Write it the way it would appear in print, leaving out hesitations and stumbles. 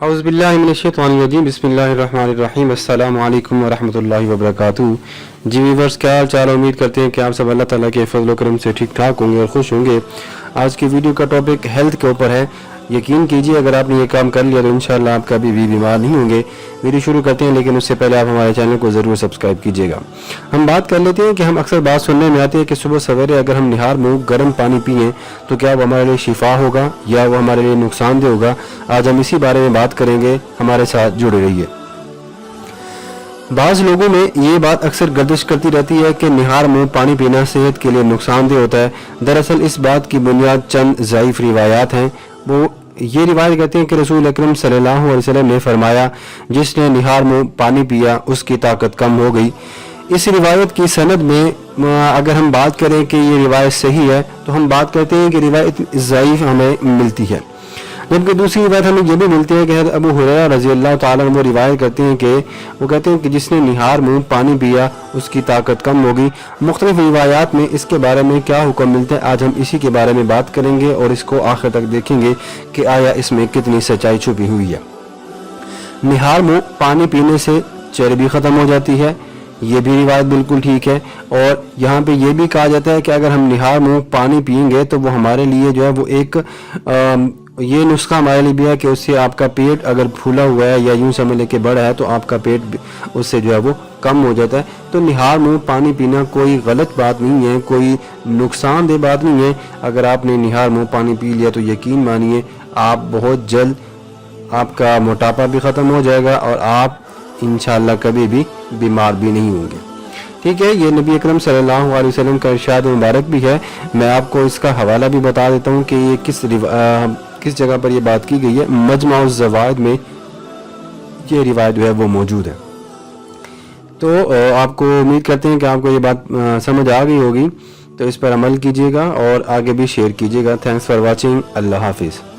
औज़ुबिल्लाहिमिनश्शैतानिर्रजीम बिस्मिल्लाहिर्रहमानिर्रहीम अस्सलामु अलैकुम वरहमतुल्लाहि वबरकातुहू। जी व्यूअर्स, क्या हाल चाल, उम्मीद करते हैं कि आप सब अल्लाह ताला के फज़ल व करम से ठीक ठाक होंगे और खुश होंगे। आज की वीडियो का टॉपिक हेल्थ के ऊपर है। यकीन कीजिए अगर आपने ये काम कर लिया तो इंशाअल्लाह आप कभी भी बीमार नहीं होंगे। वीडियो शुरू करते हैं, लेकिन उससे पहले आप हमारे चैनल को ज़रूर सब्सक्राइब कीजिएगा। हम बात कर लेते हैं कि हम अक्सर बात सुनने में आती है कि सुबह सवेरे अगर हम निहार मुँह गर्म पानी पिएँ तो क्या वो हमारे लिए शिफा होगा या वो हमारे लिए नुकसानदेह होगा। आज हम इसी बारे में बात करेंगे, हमारे साथ जुड़े रहिए। बाज़ लोगों में ये बात अक्सर गर्दिश करती रहती है कि निहार मुँह पानी पीना सेहत के लिए नुकसानदेह होता है। दरअसल इस बात की बुनियाद चंद ज़ईफ़ रिवायात हैं। वो ये रिवायत कहते हैं कि रसूल अकरम सल्लल्लाहु अलैहि वसल्लम ने फरमाया, जिसने निहार मुँह पानी पिया उसकी ताकत कम हो गई। इस रिवायत की सनद में अगर हम बात करें कि ये रिवायत सही है तो हम बात करते हैं कि रिवायत ज़ईफ़ हमें मिलती है। जबकि दूसरी बात हमें यह भी मिलती है कि हज़रत अबू हुरैरा रज़ी अल्लाह ताला अन्हु रिवायत करते हैं कि वो कहते हैं कि जिसने निहार मुँह पानी पिया उसकी ताकत कम होगी। मुख्तलिफ रिवायात में इसके बारे में क्या हुक्म मिलते हैं, आज हम इसी के बारे में बात करेंगे और इसको आखिर तक देखेंगे कि आया इसमें कितनी सच्चाई छुपी हुई है। निहार मुँह पानी पीने से चर्बी ख़त्म हो जाती है, ये भी रिवायत बिल्कुल ठीक है। और यहाँ पे ये भी कहा जाता है कि अगर हम निहार मुँह पानी पिएंगे तो वो हमारे लिए जो है वो एक ये नुस्खा हमारे लिए भी है कि उससे आपका पेट अगर फूला हुआ है या यूं समझ लेके बड़ा है तो आपका पेट उससे जो है वो कम हो जाता है। तो निहार मुँह पानी पीना कोई गलत बात नहीं है, कोई नुकसानदेह बात नहीं है। अगर आपने निहार मुँह पानी पी लिया तो यकीन मानिए आप बहुत जल्द आपका मोटापा भी ख़त्म हो जाएगा और आप इंशाअल्लाह कभी भी बीमार भी नहीं होंगे। ठीक है, ये नबी अकरम सल्लल्लाहु अलैहि वसल्लम का इरशाद मुबारक भी है। मैं आपको इसका हवाला भी बता देता हूँ कि ये किस जगह पर ये बात की गई है। मजमा-उज़ ज़वाइद में ये रिवायत जो है वो मौजूद है। तो आपको उम्मीद करते हैं कि आपको ये बात समझ आ गई होगी, तो इस पर अमल कीजिएगा और आगे भी शेयर कीजिएगा। Thanks for watching. अल्लाह हाफिज़।